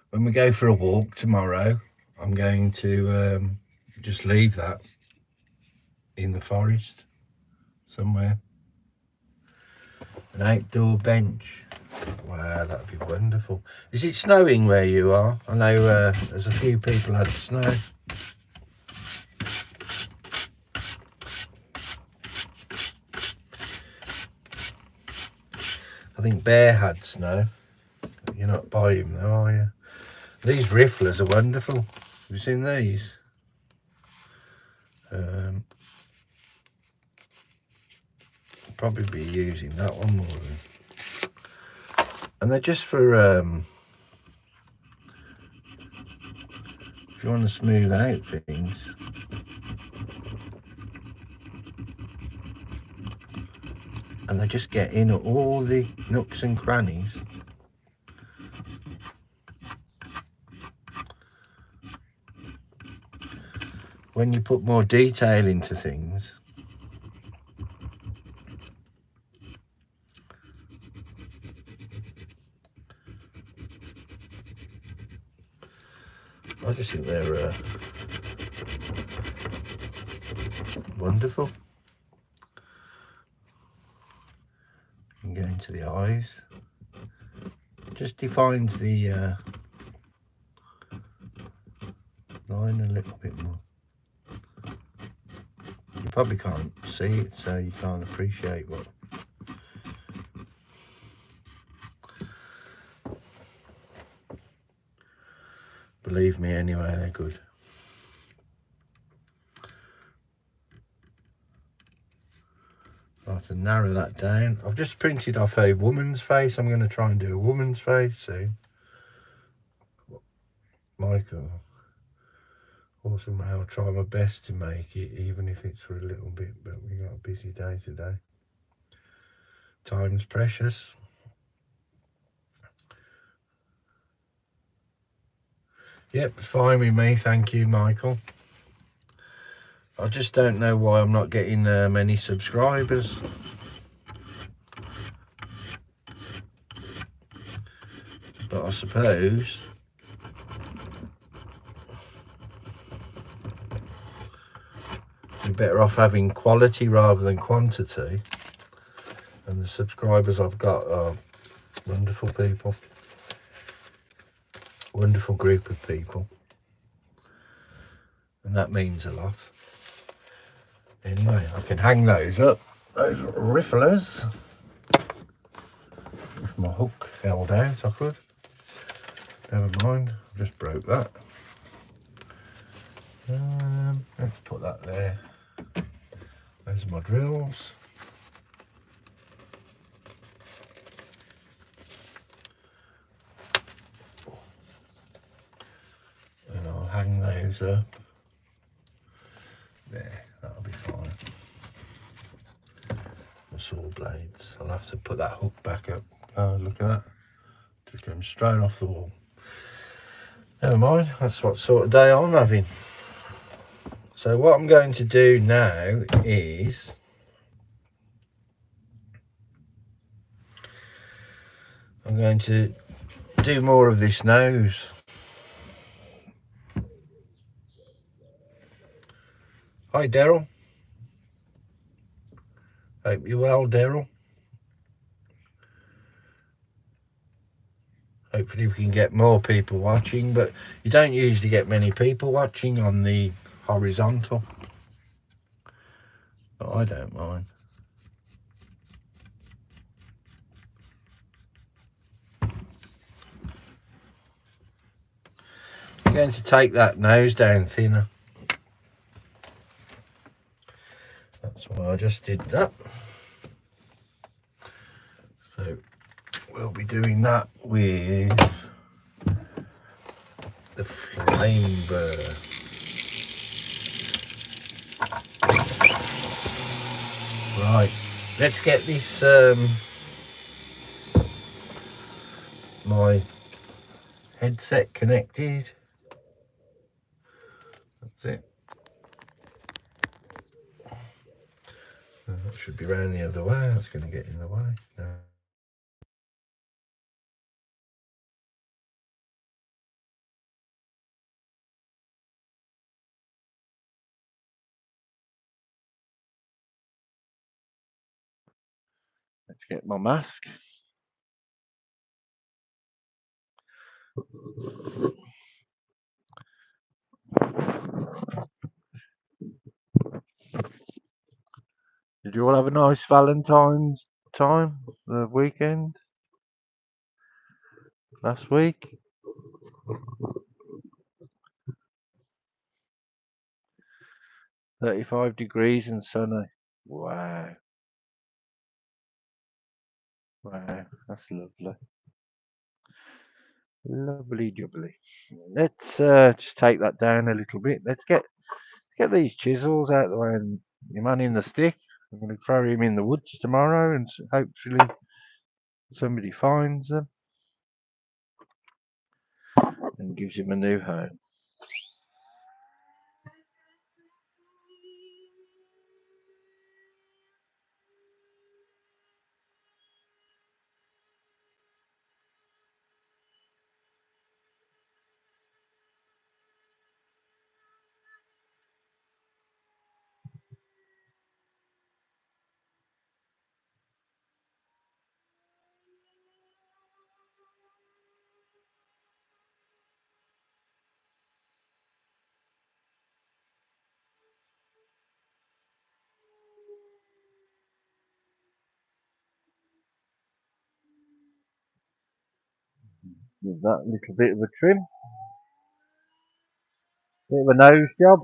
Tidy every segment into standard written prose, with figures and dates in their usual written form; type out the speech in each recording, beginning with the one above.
When we go for a walk tomorrow, I'm going to just leave that in the forest somewhere. An outdoor bench. Wow, that'd be wonderful. Is it snowing where you are? I know there's a few people had snow. I think Bear had snow. You're not by him though, are you? These rifflers are wonderful. Have you seen these? Probably be using that one more than. And they're just for if you want to smooth out things. And they just get in at all the nooks and crannies. When you put more detail into things, I just think they're wonderful. You can go into the eyes. It just defines the line a little bit more. You probably can't see it, so you can't appreciate what. Believe me, anyway, they're good. I have to narrow that down. I've just printed off a woman's face. I'm going to try and do a woman's face soon. Michael. Awesome. I'll try my best to make it, even if it's for a little bit, but we got a busy day today. Time's precious. Yep, fine with me, thank you, Michael. I just don't know why I'm not getting many subscribers. But I suppose you're better off having quality rather than quantity. And the subscribers I've got are wonderful people. Wonderful group of people. And that means a lot. Anyway, I can hang those up. Those rifflers. If my hook held out, I could. Never mind, I just broke that. Let's put that there. Those are my drills. And I'll hang those up. There, that'll be fine. The saw blades. I'll have to put that hook back up. Oh, look at that. Just going straight off the wall. Never mind, that's what sort of day I'm having. So what I'm going to do now is I'm going to do more of this nose. Hi Daryl. Hope you're well, Daryl. Hopefully we can get more people watching, but you don't usually get many people watching on the horizontal. But I don't mind. I'm going to take that nose down thinner. That's why I just did that. So we'll be doing that with the flame burr. Right, let's get this my headset connected. That's it. That should be round the other way. That's going to get in the way. No. Let's get my mask. Did you all have a nice Valentine's time, the weekend, last week? 35 degrees and sunny. Wow. Wow, that's lovely. Lovely jubbly. Let's just take that down a little bit. Let's get these chisels out of the way and your man in the stick. I'm going to throw him in the woods tomorrow and hopefully somebody finds them and gives him a new home. Give that little bit of a trim. Bit of a nose job.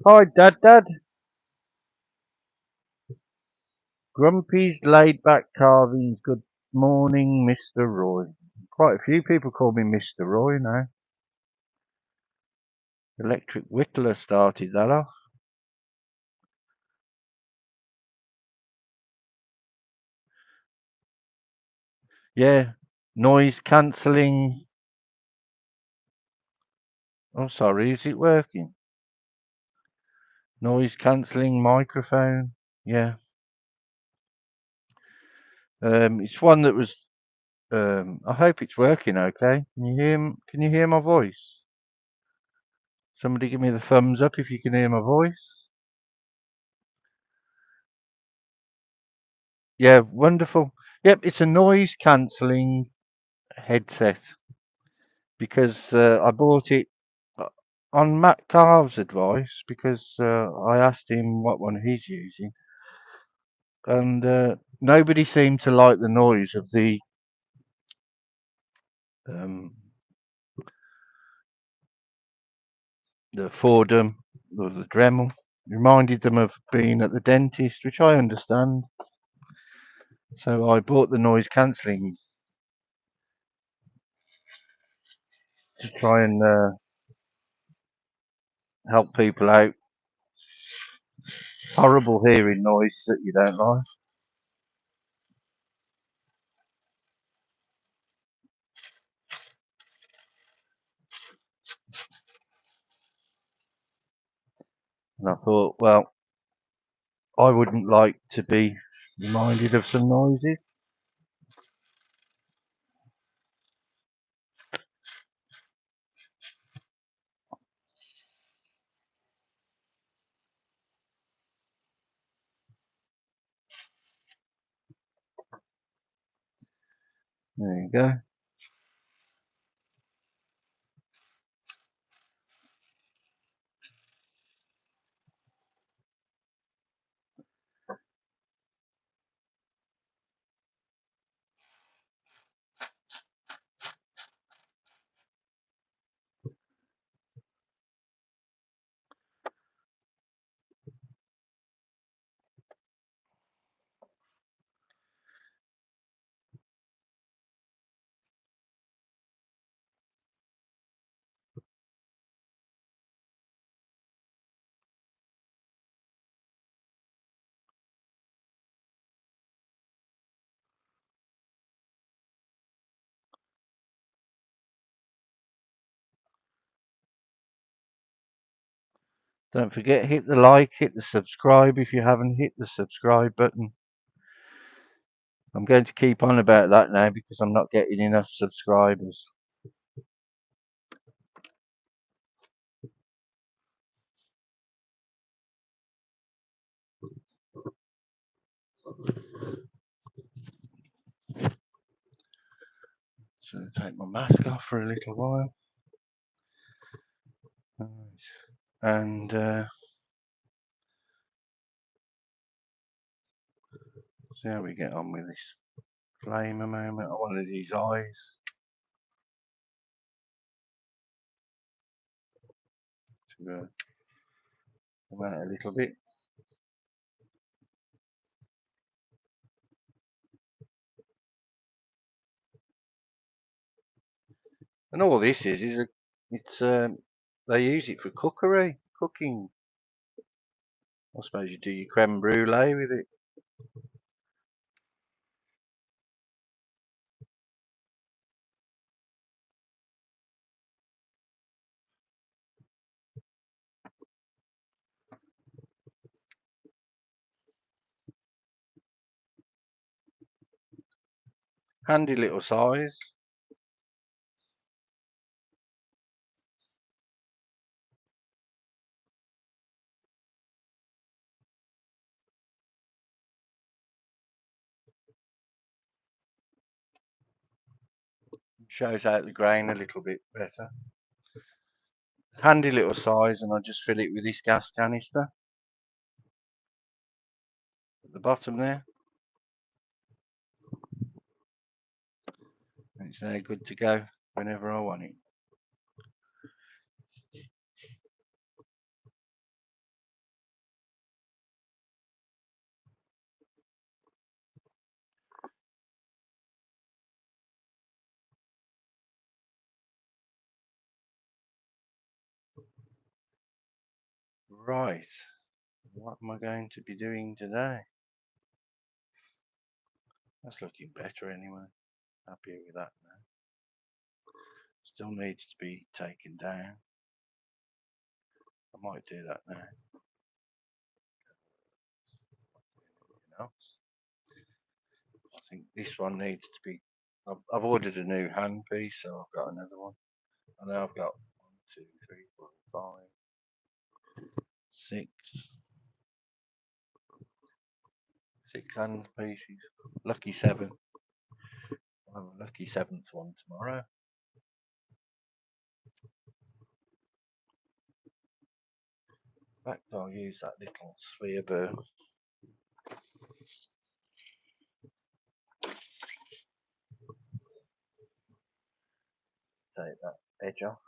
Hi, Dad. Grumpy's laid back carvings. Good morning, Mr. Roy. Quite a few people call me Mr. Roy now. Electric Whittler started that off. Yeah, noise cancelling. Oh, sorry, is it working? Noise cancelling microphone. Yeah. It's one that was. I hope it's working. Okay. Can you hear? Can you hear my voice? Somebody give me the thumbs up if you can hear my voice. Yeah, wonderful. Yep, it's a noise cancelling headset because I bought it uh, on Matt Carve's advice because I asked him what one he's using, and nobody seemed to like the noise of um, the Fordham or the Dremel. Reminded them of being at the dentist, which I understand. So I bought the noise cancelling to try and help people out. Horrible hearing noise that you don't like. And I thought, well, I wouldn't like to be reminded of some noises. There you go. Don't forget, hit the like, hit the subscribe if you haven't hit the subscribe button. I'm going to keep on about that now because I'm not getting enough subscribers. So I'll take my mask off for a little while. Right. And see how we get on with this flame a moment. I wanted these eyes to come out a little bit. And all this is it's they use it for cooking. I suppose you do your creme brulee with it. Handy little size. Shows out the grain a little bit better. Handy little size, and I just fill it with this gas canister at the bottom there. And it's there good to go whenever I want it. Right, what am I going to be doing today? That's looking better anyway. Happy with that now. Still needs to be taken down. I might do that now. Anything else? I think this one needs to be. I've ordered a new handpiece, so I've got another one. And now I've got 1, 2, 3, 4, 5, 6, 6 hand pieces. Lucky 7. I'll have a lucky 7th one tomorrow. In fact, I'll use that little sphere burr. Take that edge off.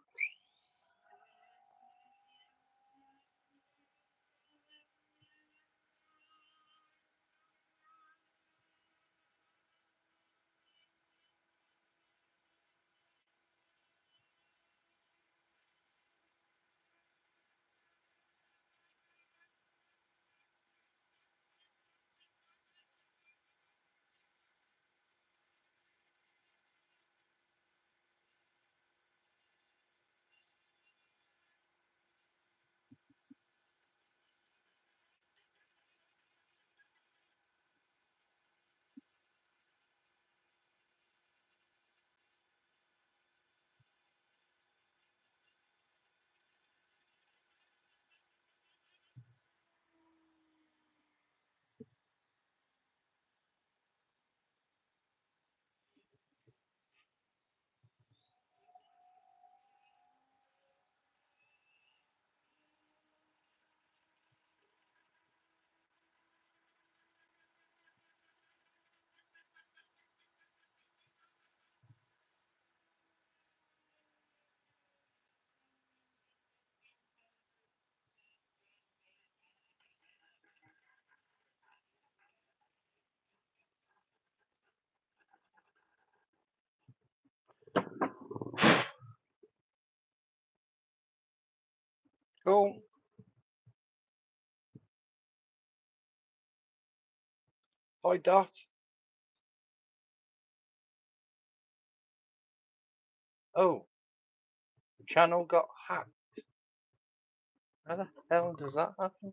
Cool. Hi, Dot. Oh, the channel got hacked. How the hell does that happen?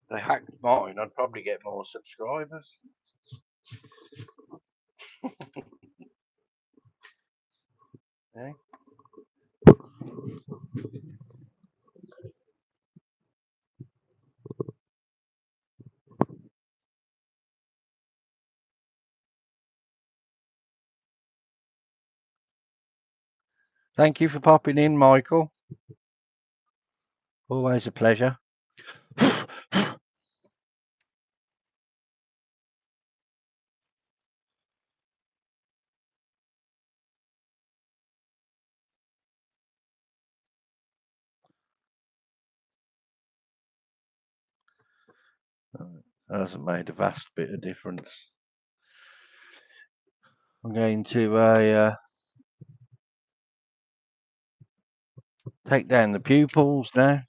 They hacked mine. I'd probably get more subscribers. Eh? Thank you for popping in, Michael. Always a pleasure. That hasn't made a vast bit of difference. I'm going to take down the pupils now.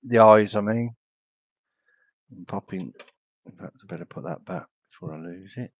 The eyes, I mean. I'm popping. In fact, I better put that back before I lose it.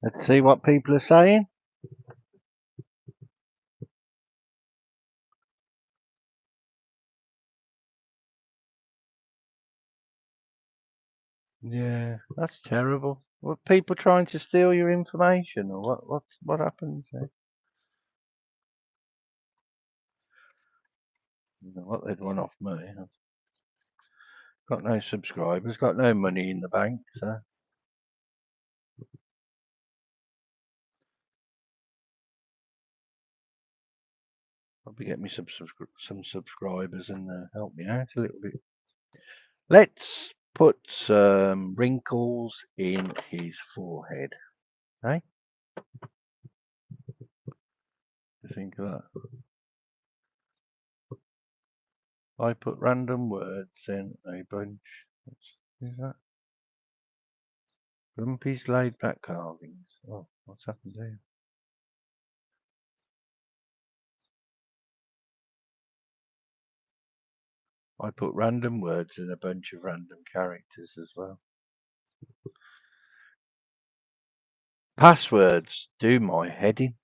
Let's see what people are saying. Yeah, that's terrible. Were people trying to steal your information, or what happens there? You know what, they'd run off me. I've got no subscribers, got no money in the bank, so probably get me some subscribers and help me out a little bit. Let's put some wrinkles in his forehead. Eh? Think of that. I put random words in a bunch. What's that? Grumpy's laid back carvings. Oh, what's happened here? I put random words in a bunch of random characters as well. Passwords do my head in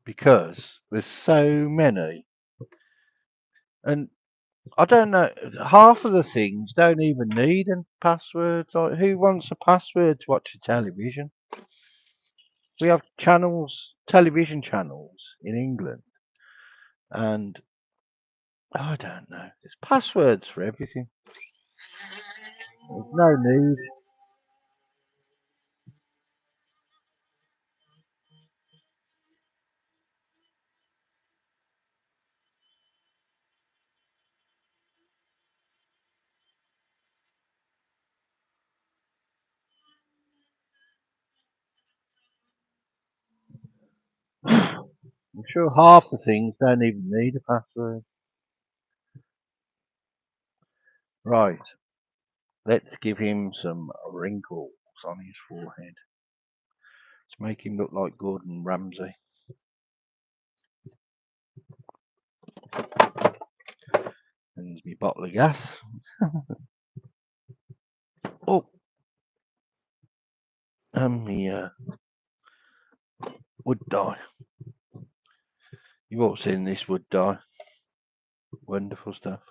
because there's so many. And I don't know, half of the things don't even need a password. Like, who wants a password to watch a television? We have channels, television channels in England, and I don't know. There's passwords for everything. There's no need. I'm sure half the things don't even need a password. Right, let's give him some wrinkles on his forehead. Let's make him look like Gordon Ramsay. There's me bottle of gas. Oh, and me wood dye. You've all seen this wood dye. Wonderful stuff.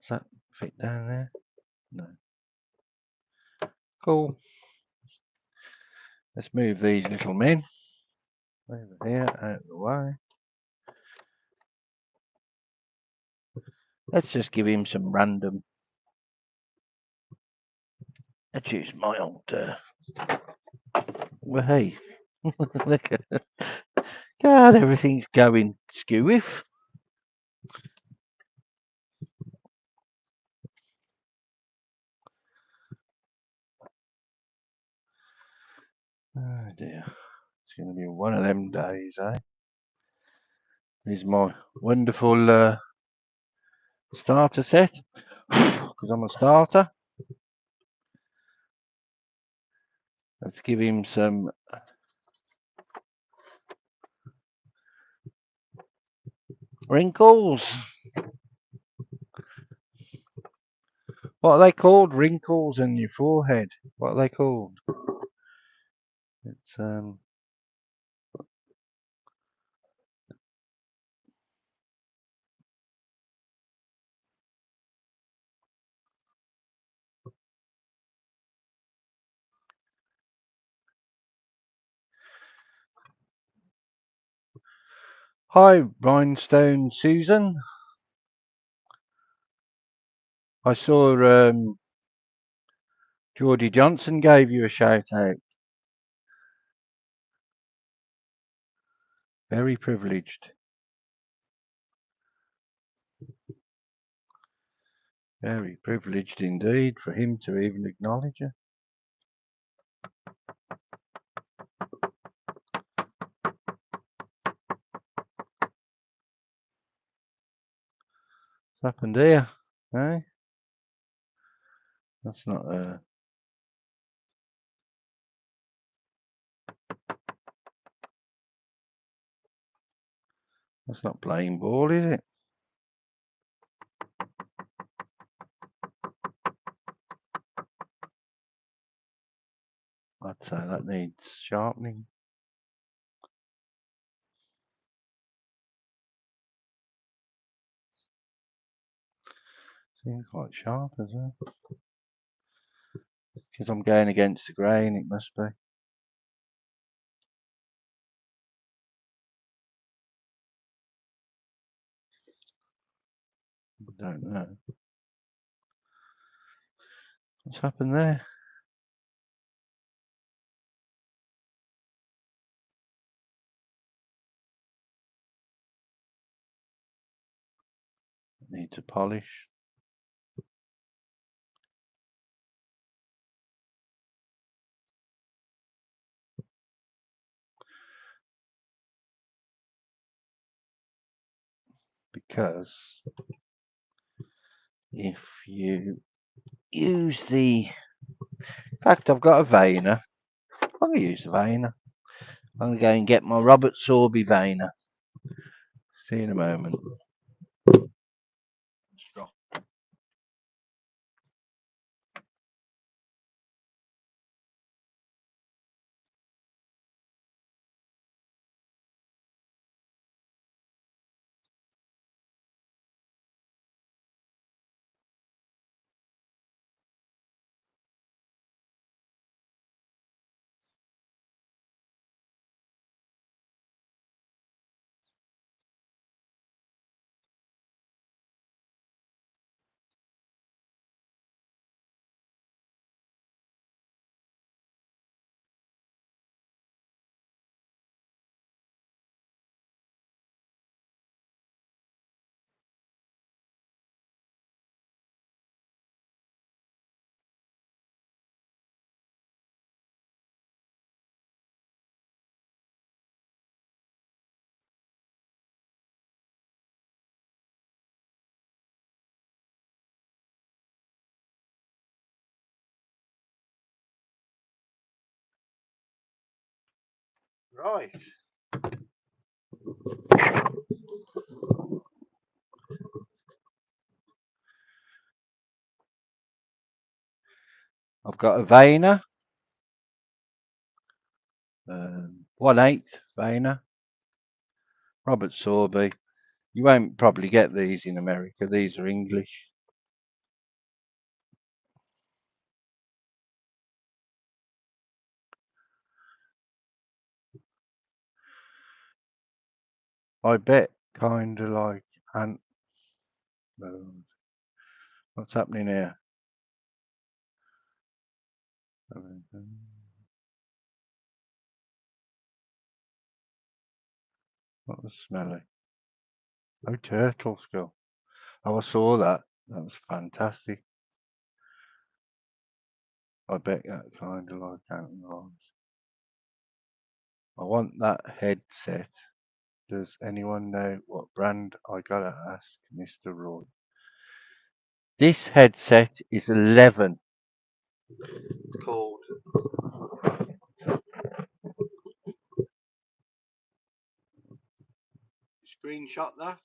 Does that fit down there? No. Cool. Let's move these little men over here out of the way. Let's just give him some random. Let's use my old. Well, hey, look at God, everything's going skewiff. Oh dear, it's going to be one of them days, eh? This is my wonderful starter set because I'm a starter. Let's give him some wrinkles. What are they called? Wrinkles in your forehead. What are they called? It's Hi, Rhinestone Susan. I saw Geordie Johnson gave you a shout out. Very privileged. Very privileged indeed for him to even acknowledge you. What's happened here? Eh? That's not that's not playing ball, is it? I'd say that needs sharpening. Seems quite sharp, isn't it? Because I'm going against the grain, it must be. I don't know. What's happened there? Needs a polish. Because if you use the... In fact, I've got a veiner. I'm going to use the veiner. I'm going to go and get my Robert Sorby veiner. See you in a moment. Right. I've got a veiner. 1/8 veiner. Robert Sorby. You won't probably get these in America. These are English. I bet kind of like ant. What's happening here? What was smelly? Oh, turtle skull. Oh, I saw that. That was fantastic. I bet that kind of like ant lions. I want that headset. Does anyone know what brand? I gotta ask Mr. Roy. This headset is 11. It's called. Screenshot that.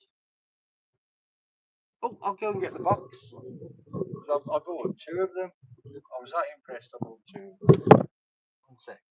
Oh, I'll go and get the box. I bought 2 of them. I was that impressed. I bought 2. One sec.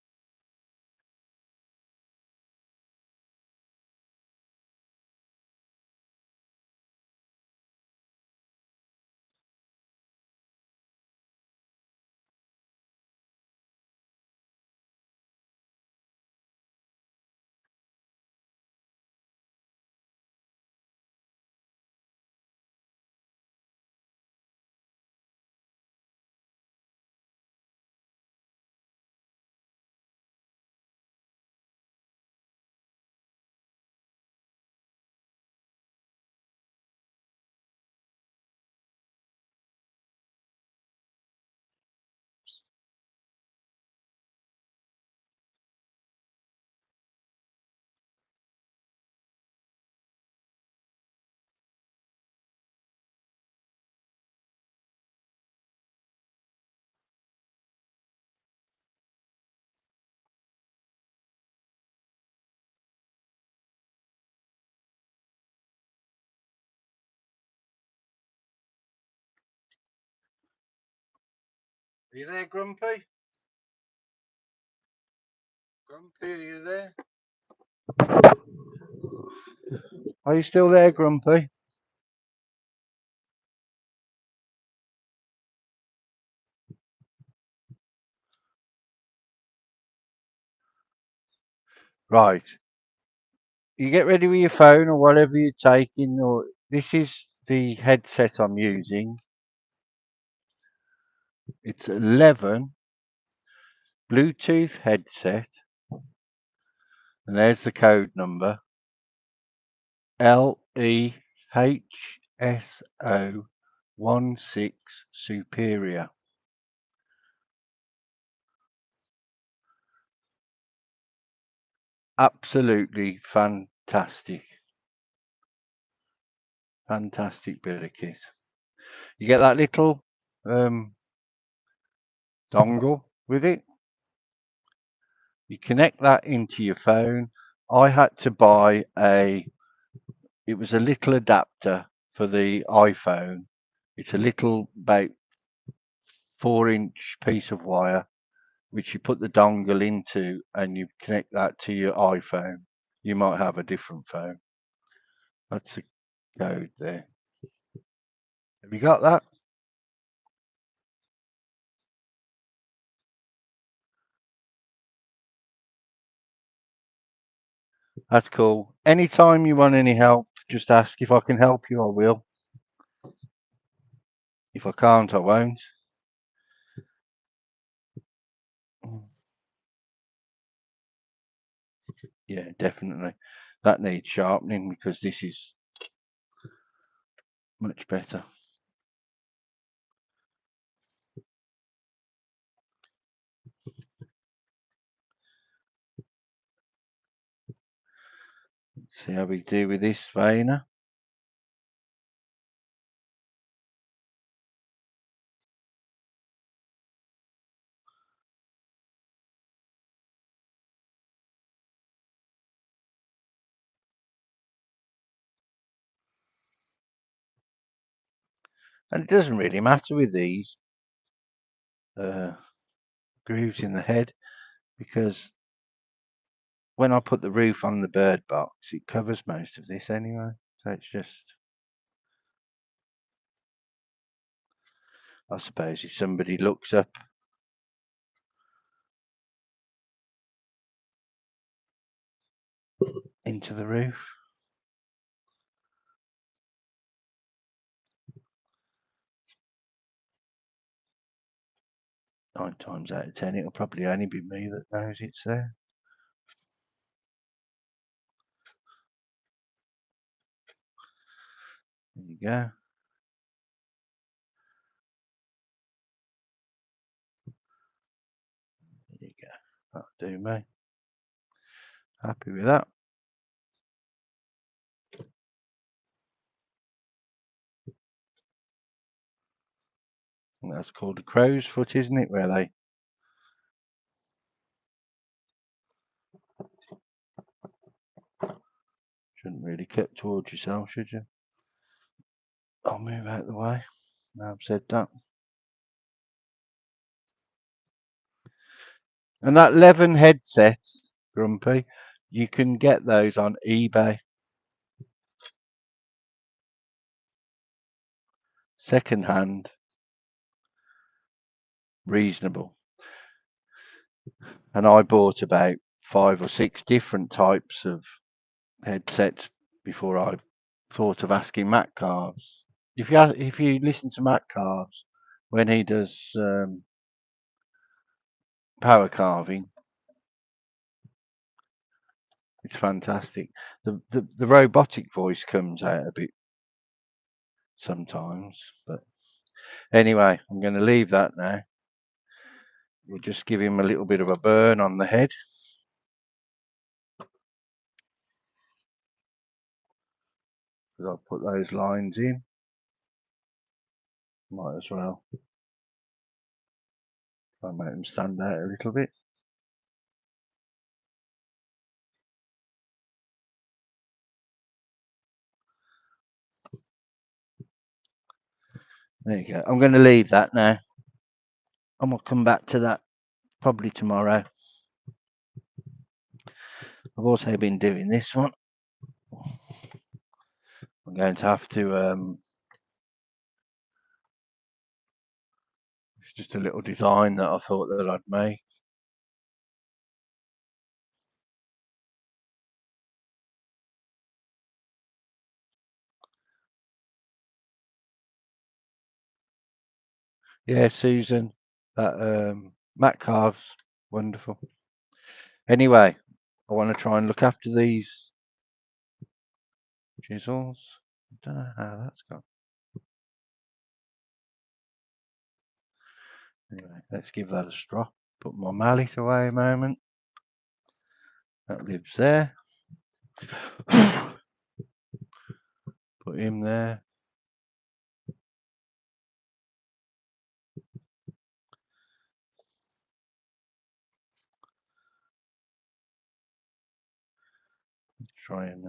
Are you there, Grumpy? Grumpy, are you there? Are you still there, Grumpy? Right. You get ready with your phone or whatever you're taking, or this is the headset I'm using. It's 11 Bluetooth headset, and there's the code number LEHSO16 Superior. Absolutely fantastic. Fantastic bit of kit. You get that little dongle with it. You connect that into your phone. I had to buy it was a little adapter for the iPhone. It's a little about 4-inch piece of wire which you put the dongle into and you connect that to your iPhone. You might have a different phone. That's the code there. Have you got that? That's cool. Anytime you want any help, just ask. If I can help you, I will. If I can't, I won't. Yeah, definitely. That needs sharpening because this is much better. Let's see how we do with this veiner. And it doesn't really matter with these grooves in the head because when I put the roof on the bird box, it covers most of this anyway. So it's just, I suppose, if somebody looks up into the roof, 9 times out of 10, it'll probably only be me that knows it's there. There you go. There you go. That'll do me. Happy with that. And that's called a crow's foot, isn't it? Where they shouldn't really cut towards yourself, should you? I'll move out of the way. Now I've said that. And that Leven headset, Grumpy, you can get those on eBay. Second hand, reasonable. And I bought about 5 or 6 different types of headsets before I thought of asking Matt Carves. If you listen to Matt Carves when he does power carving, it's fantastic. The robotic voice comes out a bit sometimes, but anyway, I'm going to leave that now. We'll just give him a little bit of a burn on the head. Because I'll put those lines in. Might as well. Try and make them stand out a little bit. There you go. I'm going to leave that now. And we'll come back to that probably tomorrow. I've also been doing this one. I'm going to have to, it's just a little design that I thought that I'd make. Yeah, Susan, that Matt carves wonderful. Anyway, I want to try and look after these chisels. I don't know how that's gone. Anyway, let's give that a strop. Put my mallet away a moment. That lives there. Put him there. Try and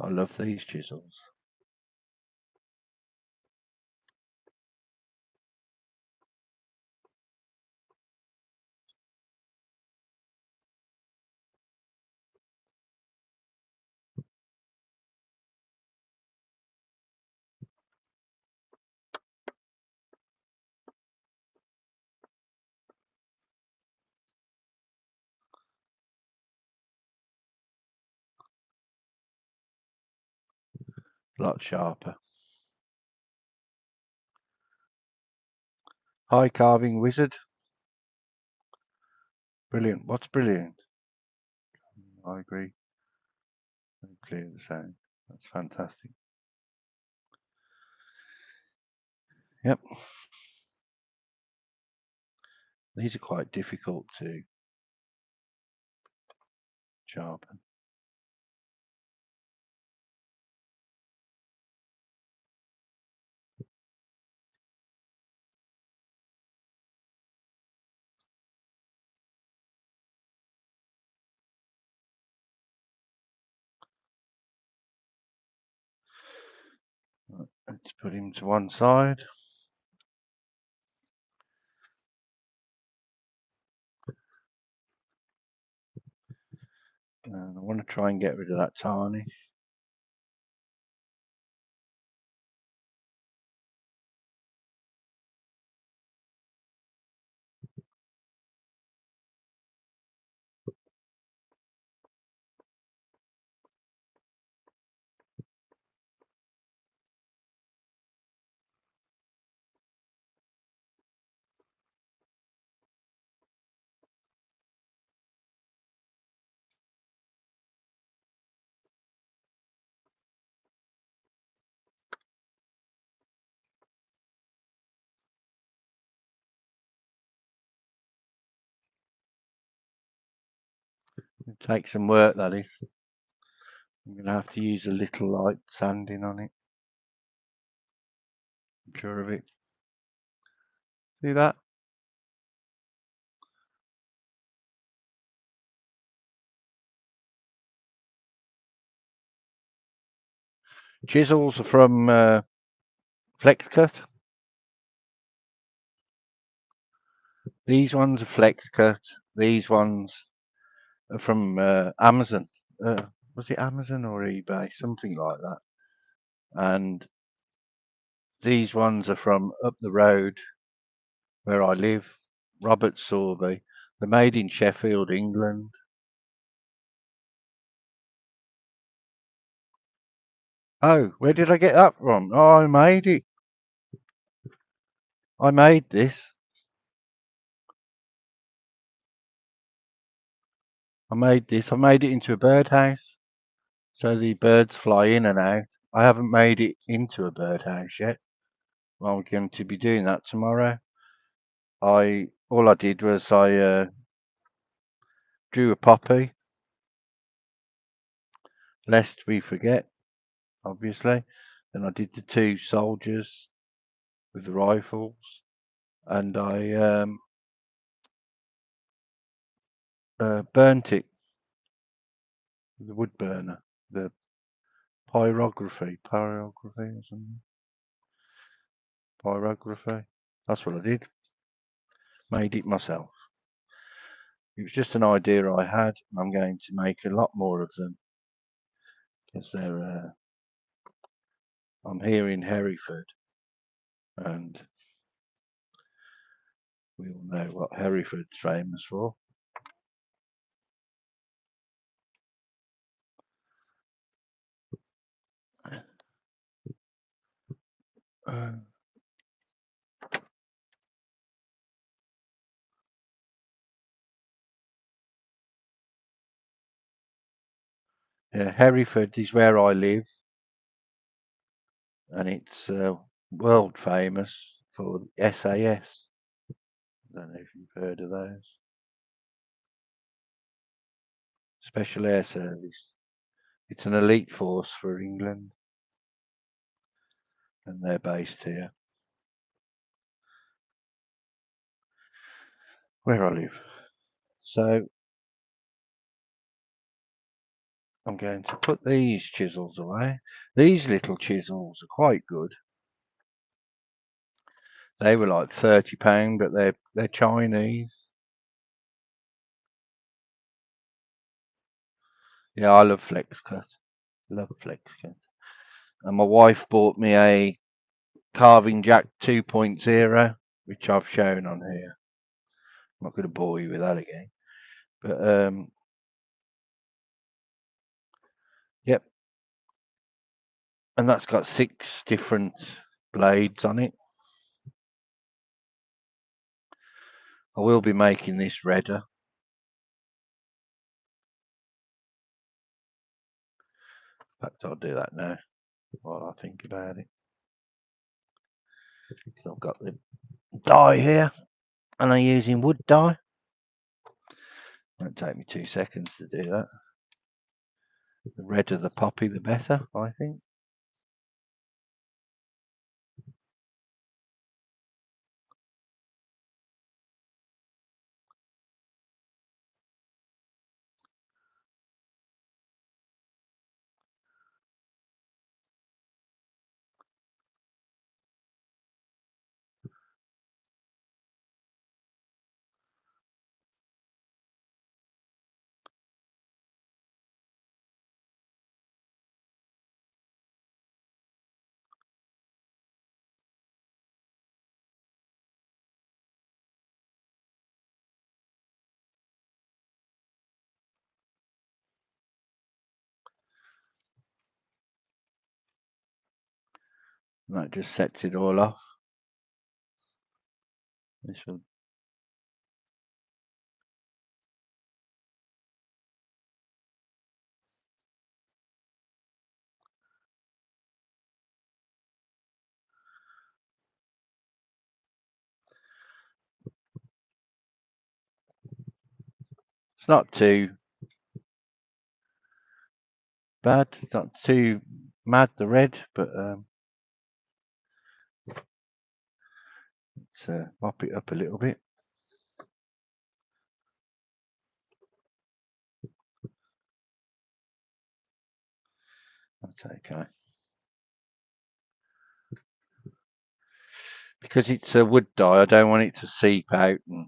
I love these chisels. A lot sharper. High carving wizard. Brilliant. What's brilliant? I agree. Clear the sound. That's fantastic. Yep. These are quite difficult to sharpen. Let's put him to one side. And I want to try and get rid of that tarnish. It takes some work, that is. I'm going to have to use a little light sanding on it. I'm sure of it. See that? Chisels are from Flex Cut. These ones are Flex Cut. These ones are from Amazon. Was it Amazon or eBay? Something like that. And these ones are from up the road where I live, Robert Sorby. They're made in Sheffield, England. Oh, where did I get that from? Oh, I made it. I made this. I made it into a birdhouse. So the birds fly in and out. I haven't made it into a birdhouse yet. Well, I'm going to be doing that tomorrow. All I did was drew a poppy, lest we forget, obviously. Then I did the two soldiers with the rifles, and I burnt it with the wood burner, the pyrography or something. Pyrography. That's what I did. Made it myself. It was just an idea I had. I'm going to make a lot more of them because they're. I'm here in Hereford, and we all know what Hereford's famous for. Uh, yeah, Hereford is where I live, and it's world famous for SAS. I don't know if you've heard of those. Special Air Service. It's an elite force for England, and they're based here, where I live. So I'm going to put these chisels away. These little chisels are quite good. They were like £30, but they're Chinese. Yeah, I love flex cut. Love flex cut. And my wife bought me a carving jack 2.0, which I've shown on here. I'm not going to bore you with that again. But yep. And that's got 6 different blades on it. I will be making this redder. In fact, I'll do that now while I think about it. I've got the dye here, and I'm using wood dye. Won't take me 2 seconds to do that. The redder the poppy, the better, I think. And that just sets it all off. This will. It's not too bad. It's not too mad, the red, but let's mop it up a little bit. That's okay. Because it's a wood dye, I don't want it to seep out. And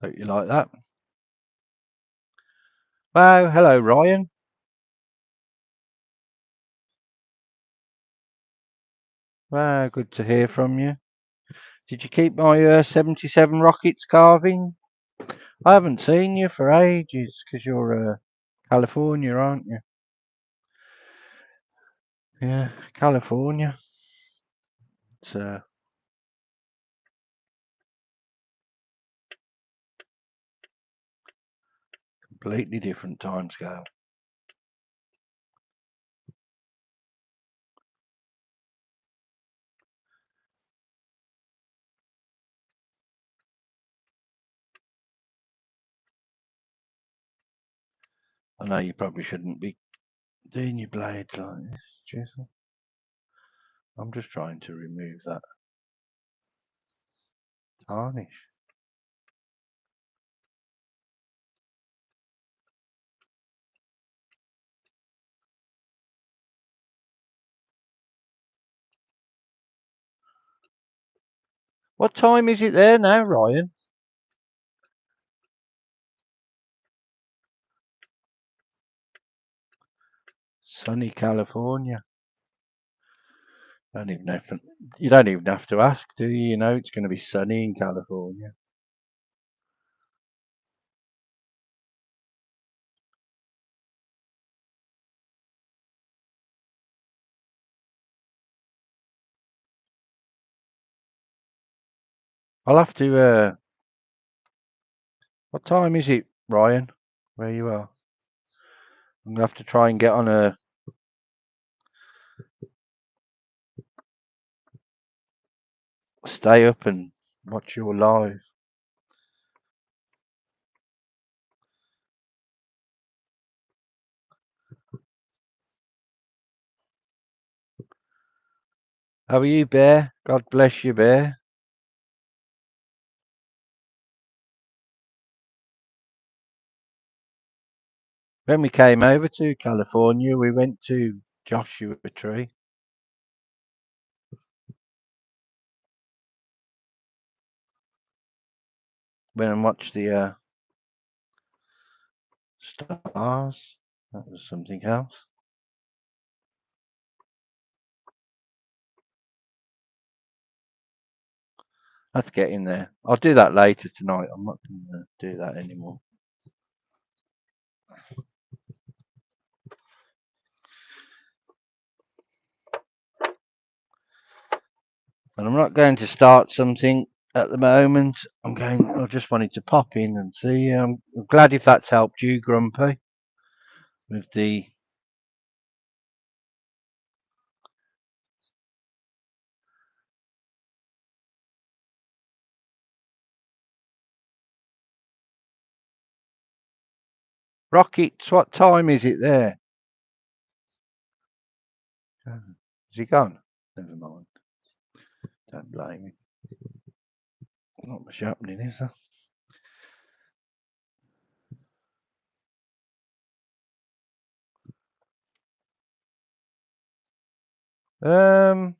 don't you like that? Wow, hello Ryan. Wow, good to hear from you. Did you keep my 77 rockets carving? I haven't seen you for ages because you're California, aren't you? Yeah, California. It's completely different time scale. I know you probably shouldn't be doing your blades like this, chisel. I'm just trying to remove that tarnish. What time is it there now, Ryan? Sunny California. You don't even have to ask, do you? You know it's going to be sunny in California. I'll have to. What time is it, Ryan? Where you are? I'm gonna have to try and get on a. Stay up and watch your live. How are you, Bear? God bless you, Bear. When we came over to California, we went to Joshua Tree. Went and watched the stars. That was something else. Let's get in there. I'll do that later tonight. I'm not going to do that anymore. And I'm not going to start something at the moment. I just wanted to pop in and see. I'm glad if that's helped you, Grumpy, with the. Rockets, what time is it there? Is he gone? Never mind. Don't blame him. Not much happening, is there? Don't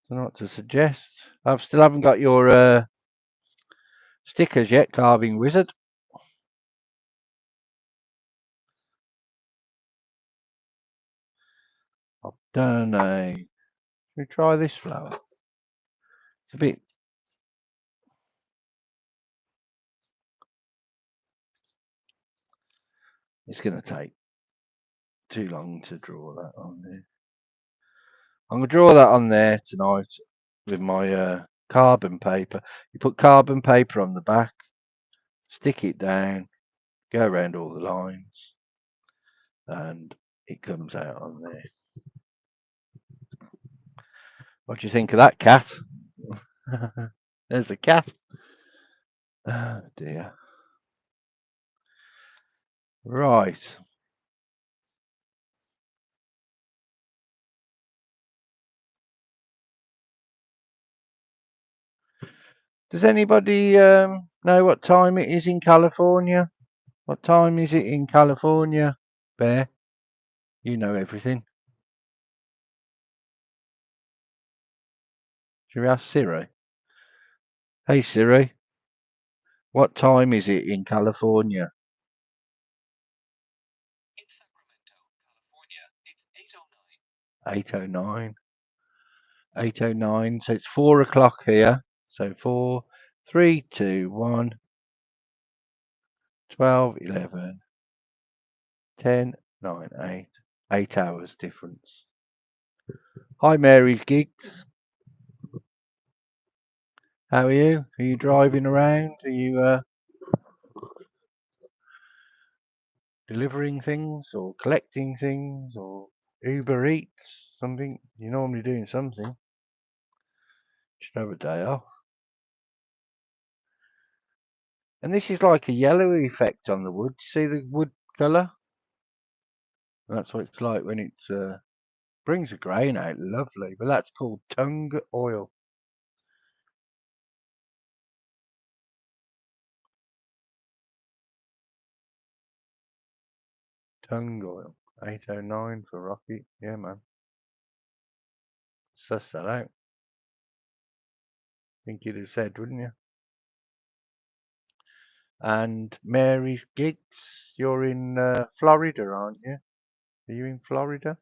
know what to suggest. I still haven't got your stickers yet, Carving Wizard. I've done a. Should we try this flower? It's a bit. It's going to take too long to draw that on there. I'm going to draw that on there tonight with my carbon paper. You put carbon paper on the back, stick it down, go around all the lines, and it comes out on there. What do you think of that, cat? There's a cat. Oh dear. Right. Does anybody know what time it is in California? What time is it in California, Bear? You know everything. Should we ask Siri? Hey Siri, what time is it in California? In Sacramento, California, it's 8:09. 8:09. So it's 4 o'clock here. So 4, 3, 2, 1, 12, 11, 10, 9, 8. 8 hours difference. Hi Mary's Gigs. How are you? Are you driving around? Are you delivering things or collecting things or Uber Eats? Something? You're normally doing something. Should have a day off. And this is like a yellowy effect on the wood. See the wood colour? That's what it's like when it brings the grain out lovely. But that's called tung oil. Tung oil. 809 for Rocky. Yeah, man. Suss that out. Think you'd have said, wouldn't you? And Mary's Gigs, you're in Florida, aren't you? Are you in Florida?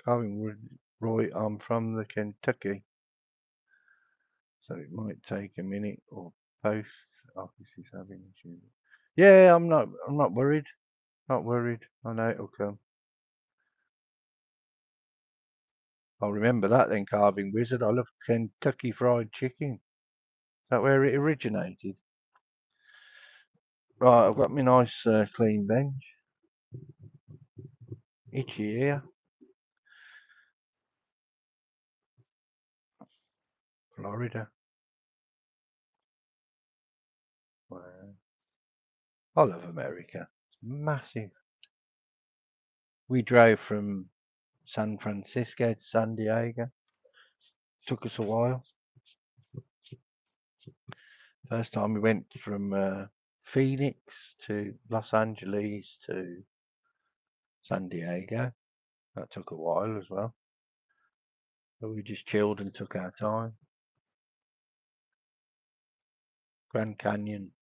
Carving Roy, I'm from the Kentucky, so it might take a minute or post. Office is having issues. Yeah, I'm not worried. Not worried. I know it'll come. I'll remember that then, Carving Wizard. I love Kentucky Fried Chicken. Is that where it originated? Right, I've got my nice clean bench. Itchy ear. Florida. Wow. I love America. It's massive. We drove from San Francisco to San Diego. Took us a while. First time we went from Phoenix to Los Angeles to San Diego. That took a while as well. But we just chilled and took our time. Grand Canyon,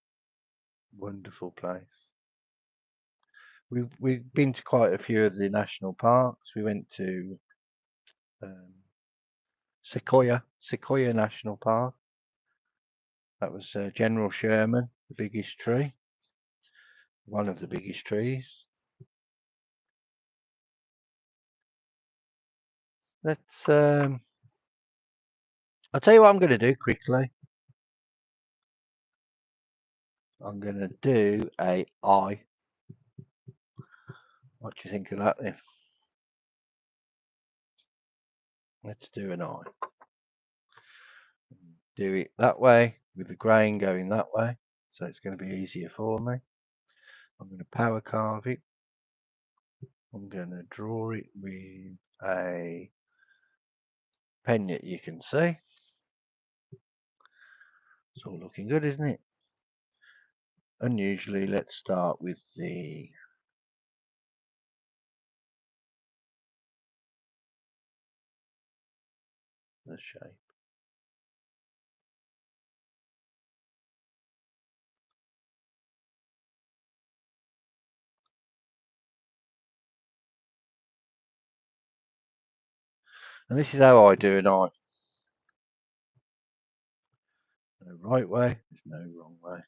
wonderful place. We've been to quite a few of the national parks. We went to Sequoia National Park. That was General Sherman, the biggest tree, one of the biggest trees. Let's. I'll tell you what I'm going to do quickly. I'm going to do a eye. What do you think of that then? Let's do an eye. Do it that way with the grain going that way, so it's going to be easier for me. I'm going to power carve it. I'm going to draw it with a pen that you can see. It's all looking good, isn't it? Unusually, let's start with the shape. And this is how I do an eye. No right way, there's no wrong way.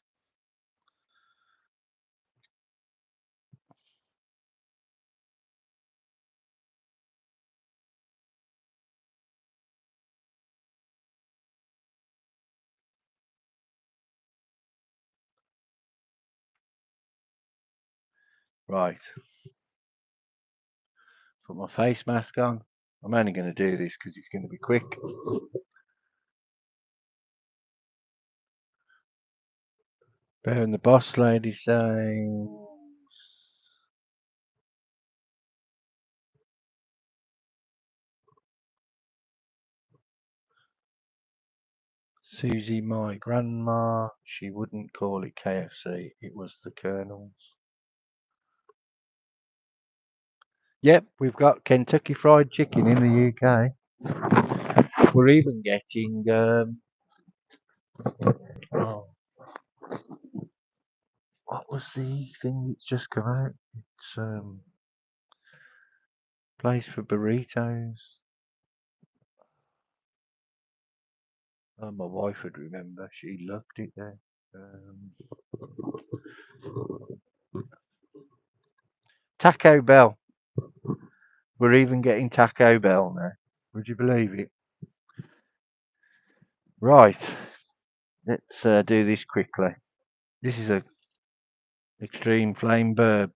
Right. Put my face mask on. I'm only going to do this because it's going to be quick. Bearing the boss lady saying Susie, my grandma, she wouldn't call it KFC, it was the Colonel's. Yep, we've got Kentucky Fried Chicken in the UK. We're even getting what was the thing that's just come out? It's place for burritos. Oh, my wife would remember. She loved it there. Taco Bell. We're even getting Taco Bell now. Would you believe it? Right. Let's do this quickly. This is a extreme flame burb.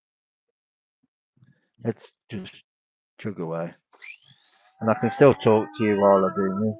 Let's just chug away. And I can still talk to you while I do this.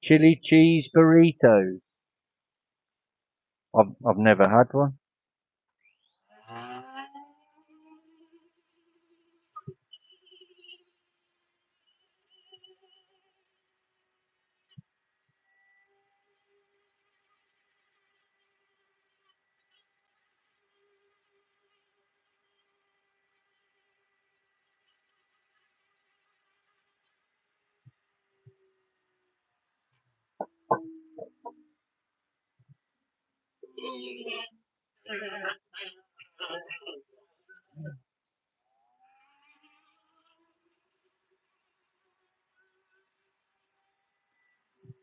chili cheese burritos. I've never had one.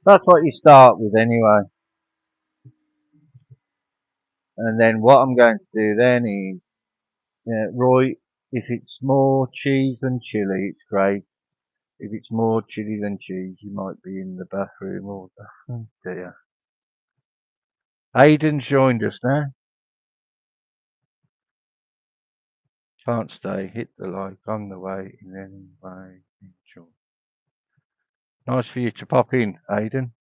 That's what you start with anyway. And then what I'm going to do then is, Roy, if it's more cheese than chili, it's great. If it's more chili than cheese, you might be in the bathroom or oh dear. Aiden's joined us now. Can't stay. Hit the like on the way in any way. Enjoy. Nice for you to pop in, Aiden.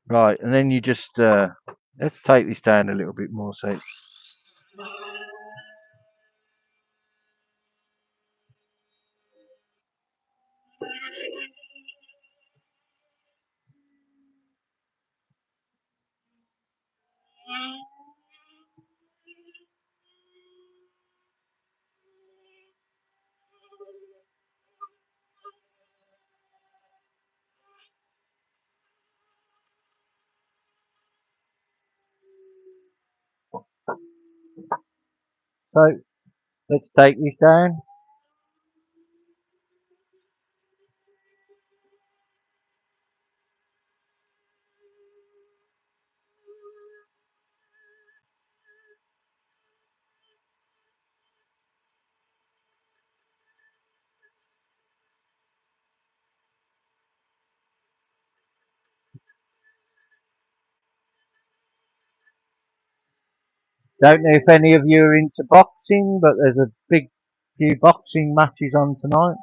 Right, and then you just let's take this down a little bit more. So so let's take this down. Don't know if any of you are into boxing, but there's a big few boxing matches on tonight.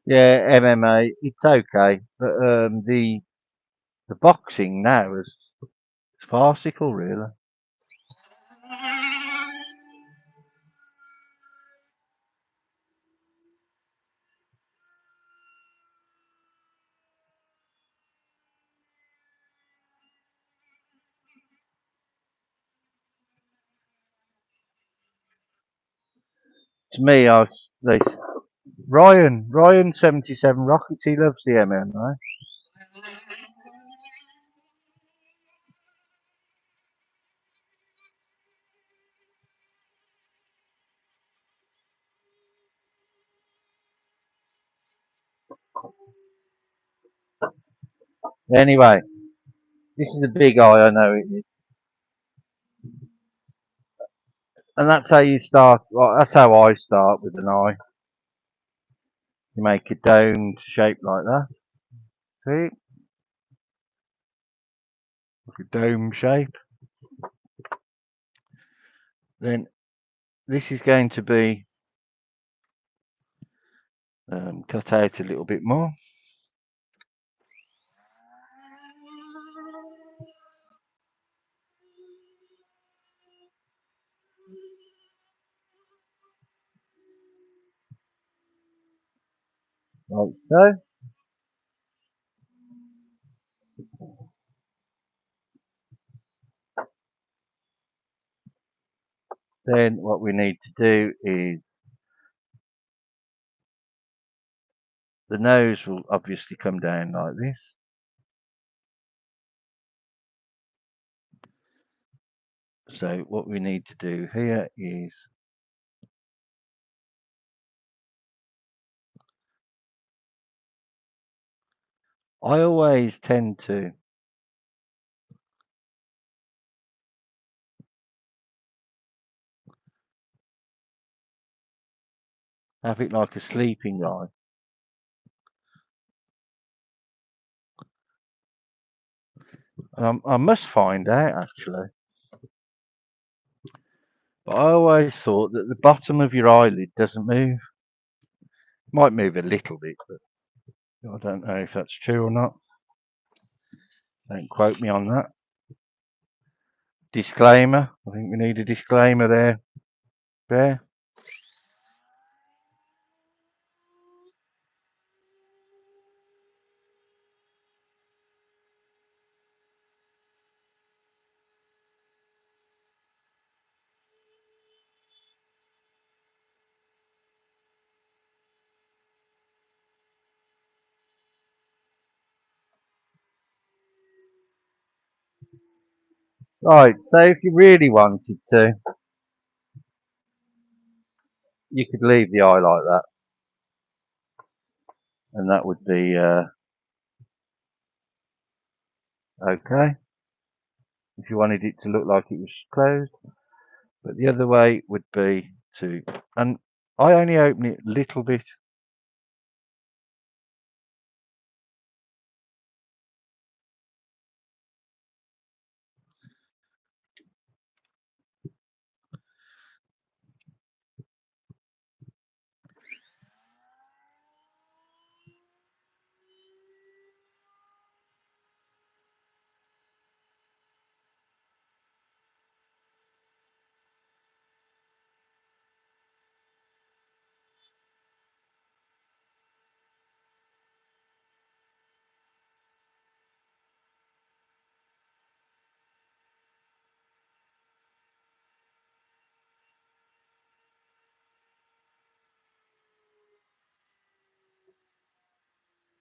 Yeah, MMA, it's okay, but the boxing now is it's farcical, really. To me, they, Ryan 77 Rockets, he loves the MMA. Anyway, this is a big eye, I know it is. And that's how you start, well, that's how I start with an eye. You make a domed shape like that. See? Like a dome shape. Then this is going to be cut out a little bit more. Like so. Then what we need to do is the nose will obviously come down like this. So what we need to do here is I always tend to have it like a sleeping guy. And I must find out actually. But I always thought that the bottom of your eyelid doesn't move. Might move a little bit, but I don't know if that's true or not. Don't quote me on that. Disclaimer. I think we need a disclaimer there. There. Right, so if you really wanted to, you could leave the eye like that. And that would be okay. If you wanted it to look like it was closed. But the other way would be to, and I only open it a little bit.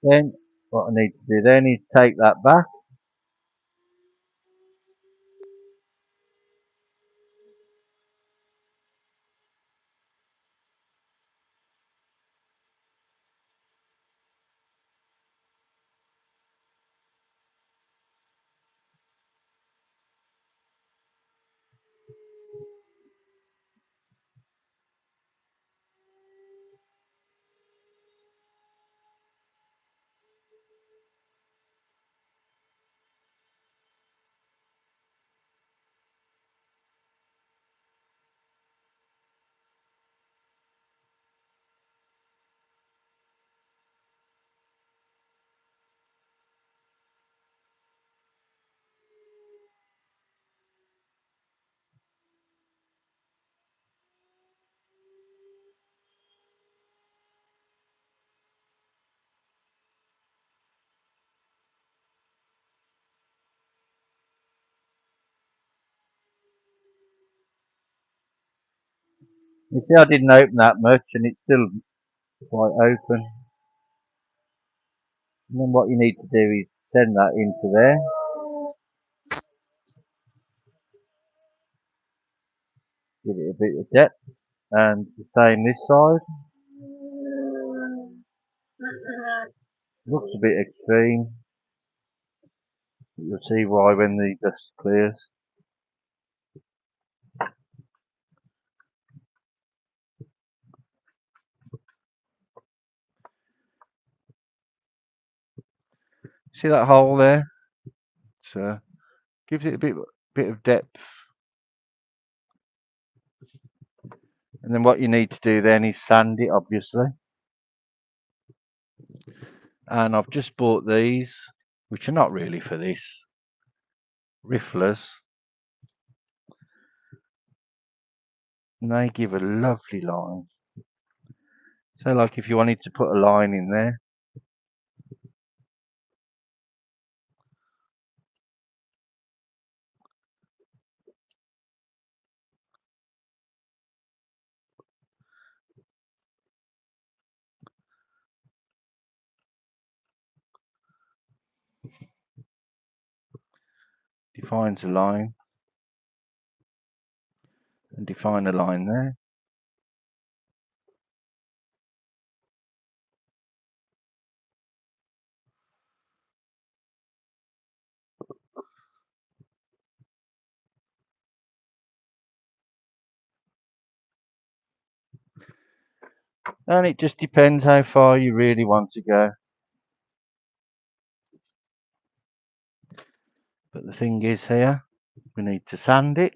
Then what I need to do then is take that back. You see I didn't open that much and it's still quite open. And then what you need to do is send that into there. Give it a bit of depth. And the same this side. Looks a bit extreme. You'll see why when the dust clears. See that hole there? So gives it a bit of depth. And then what you need to do then is sand it, obviously. And I've just bought these, which are not really for this, rifflers. And they give a lovely line. So like if you wanted to put a line in there, defines a line, and define a line there. And it just depends how far you really want to go. But the thing is here, we need to sand it.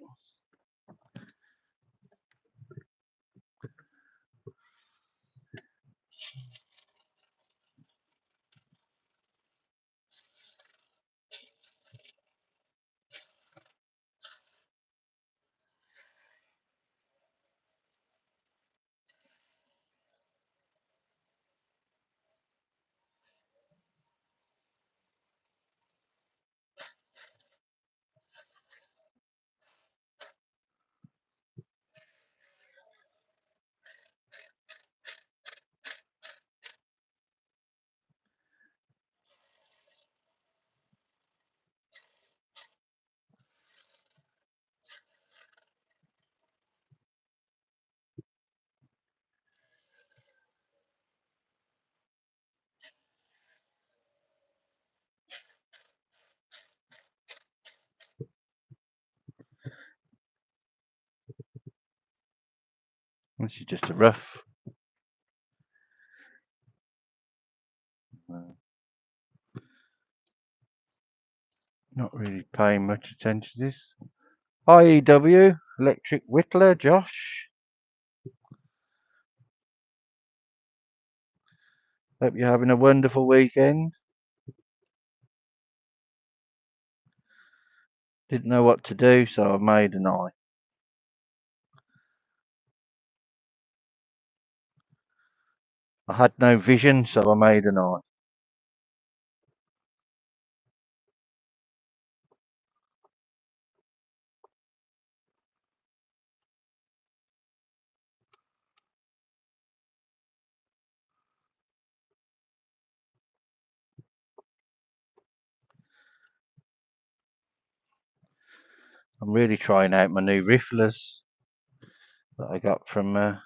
This is just a rough. Not really paying much attention to this. IEW, Electric Whittler, Josh. Hope you're having a wonderful weekend. Didn't know what to do, so I made an eye. I had no vision, so I made an eye. I'm really trying out my new rifflers that I got from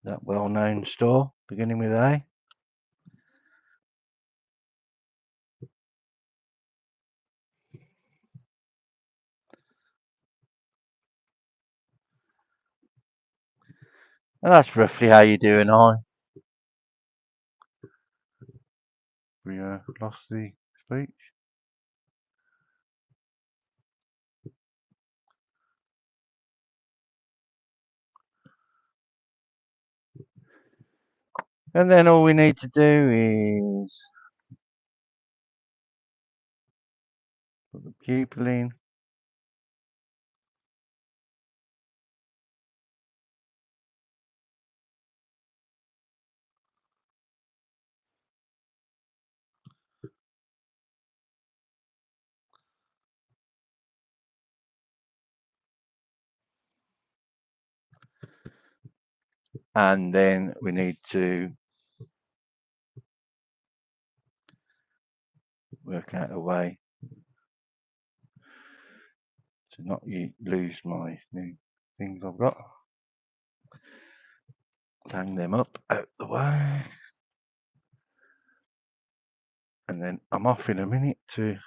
that well-known store, beginning with A. And that's roughly how you do an eye. We lost the speech. And then all we need to do is put the pupil in. And then we need to work out a way to not lose my new things I've got. Hang them up out the way. And then I'm off in a minute to,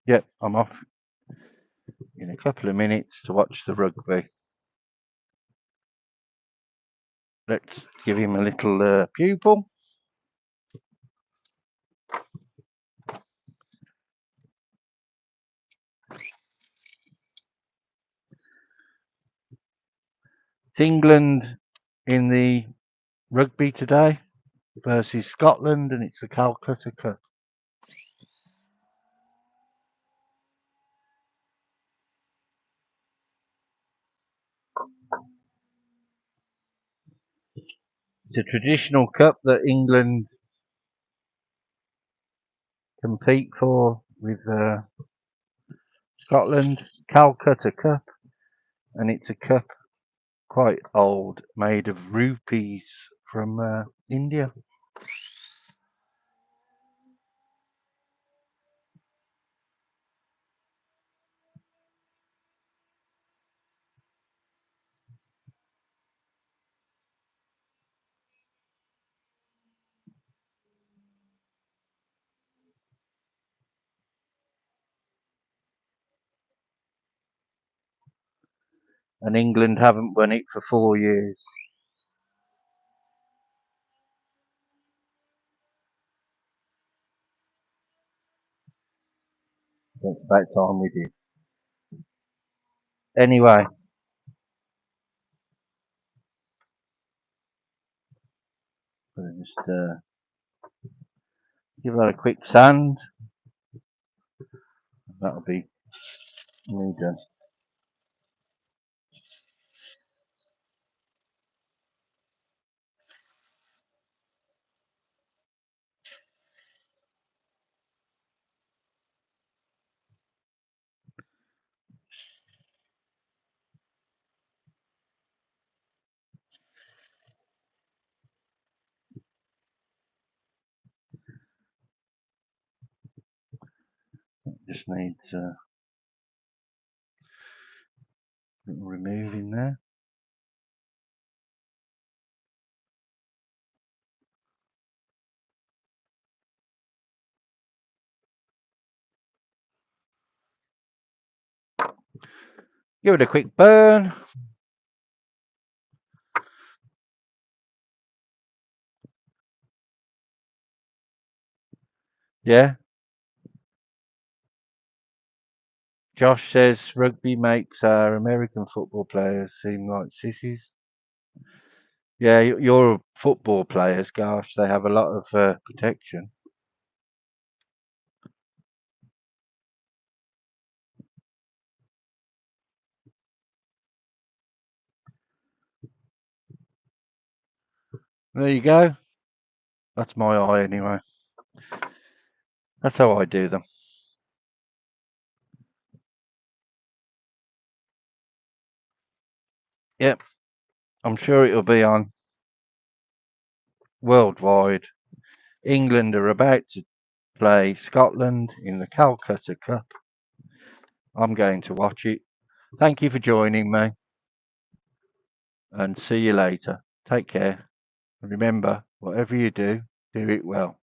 yep, I'm off in a couple of minutes to watch the rugby. Let's give him a little pupil. It's England in the rugby today versus Scotland, and it's the Calcutta Cup. It's a traditional cup that England compete for with Scotland, Calcutta Cup, and it's a cup quite old, made of rupees from India. and England haven't won it for 4 years. So it's about time we did. Anyway, we'll just give that a quick sand. That'll be me done. Just needs removing there. Give it a quick burn. Yeah. Josh says rugby makes our American football players seem like sissies. Yeah, your football players, gosh, they have a lot of protection. There you go. That's my eye anyway. That's how I do them. Yep. I'm sure it'll be on worldwide. England are about to play Scotland in the Calcutta Cup. I'm going to watch it. Thank you for joining me. And see you later. Take care. And remember, whatever you do, do it well.